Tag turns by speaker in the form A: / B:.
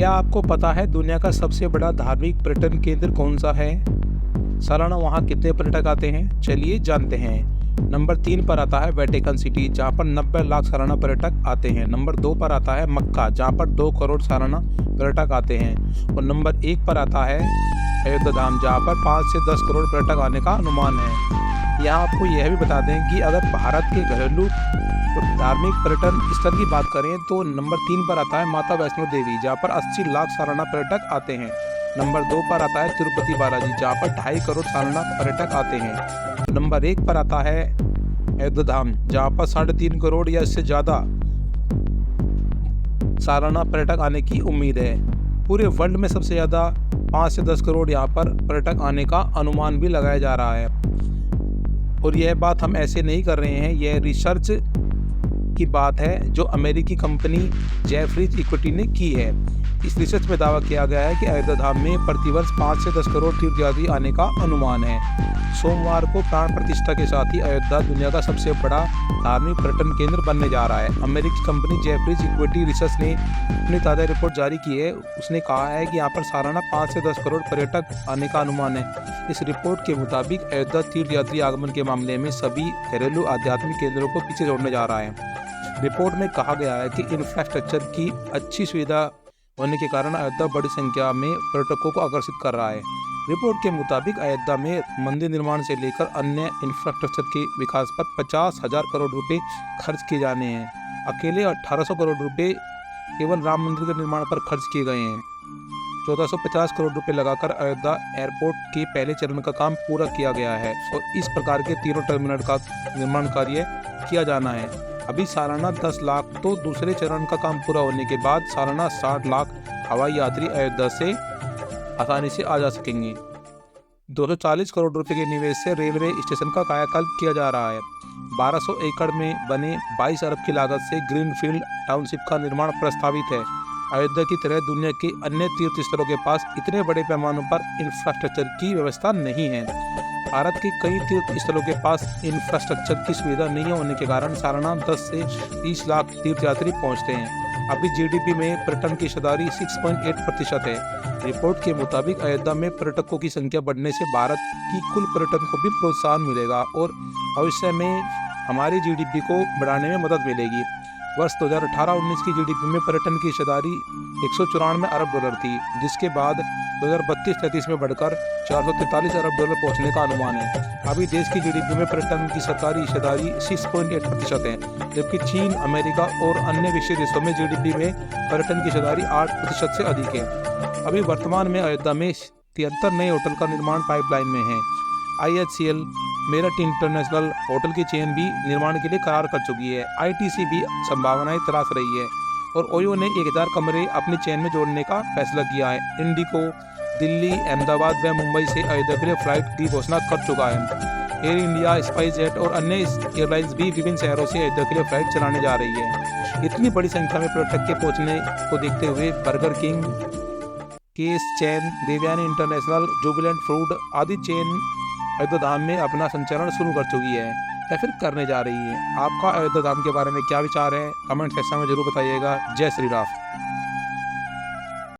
A: क्या आपको पता है दुनिया का सबसे बड़ा धार्मिक पर्यटन केंद्र कौन सा है? सालाना वहाँ कितने पर्यटक आते हैं? चलिए जानते हैं। नंबर 3 पर आता है वेटिकन सिटी, जहाँ पर 90 लाख सालाना पर्यटक आते हैं। नंबर 2 पर आता है मक्का, जहाँ पर 2 करोड़ सालाना पर्यटक आते हैं। और नंबर 1 पर आता है अयोध्या धाम, जहाँ पर 5 से 10 करोड़ पर्यटक आने का अनुमान है। यहाँ आपको यह भी बता दें कि अगर भारत के घरेलू धार्मिक पर्यटन स्थल की बात करें तो नंबर 3 पर आता है माता वैष्णो देवी, जहाँ पर 80 लाख सालाना पर्यटक आते हैं। नंबर 2 पर आता है तिरुपति बालाजी, जहाँ पर 2.5 करोड़ सालाना पर्यटक आते हैं। नंबर 1 पर आता है अयोध्या धाम, जहाँ पर 3.5 करोड़ या इससे ज़्यादा सालाना पर्यटक आने की उम्मीद है। पूरे वर्ल्ड में सबसे ज़्यादा 5 से 10 करोड़ यहाँ पर पर्यटक आने का अनुमान भी लगाया जा रहा है। और यह बात हम ऐसे नहीं कर रहे हैं, यह रिसर्च की बात है जो अमेरिकी कंपनी जेफरीज इक्विटी ने की है। इस रिसर्च में दावा किया गया है कि अयोध्या धाम में प्रतिवर्ष 5 से 10 करोड़ तीर्थयात्री आने का अनुमान है। सोमवार को प्राण प्रतिष्ठा के साथ ही अयोध्या दुनिया का सबसे बड़ा धार्मिक पर्यटन केंद्र बनने जा रहा है। अमेरिकी कंपनी जेफरीज इक्विटी रिसर्च ने अपनी ताज़ा रिपोर्ट जारी की है। उसने कहा है कि यहाँ पर सालाना 5 से 10 करोड़ पर्यटक आने का अनुमान है। इस रिपोर्ट के मुताबिक अयोध्या तीर्थयात्री आगमन के मामले में सभी घरेलू आध्यात्मिक केंद्रों को पीछे छोड़ने जा रहा है। रिपोर्ट में कहा गया है कि इंफ्रास्ट्रक्चर की अच्छी सुविधा होने के कारण अयोध्या बड़ी संख्या में पर्यटकों को आकर्षित कर रहा है। रिपोर्ट के मुताबिक अयोध्या में मंदिर निर्माण से लेकर अन्य इंफ्रास्ट्रक्चर के विकास पर 50,000 करोड़ रुपए खर्च किए जाने हैं। अकेले 1800 करोड़ रुपए केवल राम मंदिर के निर्माण पर खर्च किए गए हैं। 1450 करोड़ रुपए लगाकर अयोध्या एयरपोर्ट के पहले चरण का काम पूरा किया गया है और इस प्रकार के तीनों टर्मिनल का निर्माण कार्य किया जाना है। अभी सालाना 10 लाख तो दूसरे चरण का काम पूरा होने के बाद सालाना 60 लाख हवाई यात्री अयोध्या से आसानी से आ जा सकेंगे। 240 करोड़ रुपए के निवेश से रेलवे स्टेशन का कायाकल्प किया जा रहा है। 1200 एकड़ में बने 22 अरब की लागत से ग्रीनफील्ड टाउनशिप का निर्माण प्रस्तावित है। अयोध्या की तरह दुनिया के अन्य तीर्थ स्थलों के पास इतने बड़े पैमाने पर इंफ्रास्ट्रक्चर की व्यवस्था नहीं है। भारत के कई तीर्थ स्थलों के पास इंफ्रास्ट्रक्चर की सुविधा नहीं होने के कारण सालाना 10 से 30 लाख तीर्थयात्री पहुंचते हैं। अभी जीडीपी में पर्यटन की हिस्सेदारी 6.8% है। रिपोर्ट के मुताबिक अयोध्या में पर्यटकों की संख्या बढ़ने से भारत की कुल पर्यटन को भी प्रोत्साहन मिलेगा और भविष्य में हमारी जीडीपी को बढ़ाने में मदद मिलेगी। वर्ष 2018-19 की जीडीपी में पर्यटन की हिस्सेदारी 194 अरब डॉलर थी, जिसके बाद 2032-33 में बढ़कर 443 अरब डॉलर पहुंचने का अनुमान है। अभी देश की जीडीपी में पर्यटन की सरकारी हिस्सेदारी 6.8% है, जबकि चीन, अमेरिका और अन्य विकसित देशों में जीडीपी में पर्यटन की हिस्सेदारी 8% से अधिक है। अभी वर्तमान में अयोध्या में 73 नए होटल का निर्माण पाइपलाइन में है। IHCL मेरठ इंटरनेशनल होटल की चेन भी निर्माण के लिए करार कर चुकी है। ITC भी संभावनाएं तलाश रही है और ओयो ने 1000 कमरे अपनी चेन में जोड़ने का फैसला किया है। इंडिगो दिल्ली, अहमदाबाद व मुंबई से अयोध्या के लिए फ्लाइट की घोषणा कर चुका है। एयर इंडिया, स्पाइसजेट और अन्य एयरलाइंस भी विभिन्न शहरों से अयोध्या के लिए फ्लाइट चलाने जा रही है। इतनी बड़ी संख्या में पर्यटक के पहुंचने को देखते हुए बर्गर किंग, केस चैन, देवयानी इंटरनेशनल, जुबिलेंट फूड आदि चेन अयोध्या धाम में अपना संचालन शुरू कर चुकी है या फिर करने जा रही है। आपका अयोध्या धाम के बारे में क्या विचार है? कमेंट सेक्शन में जरूर बताइएगा। जय श्री राम।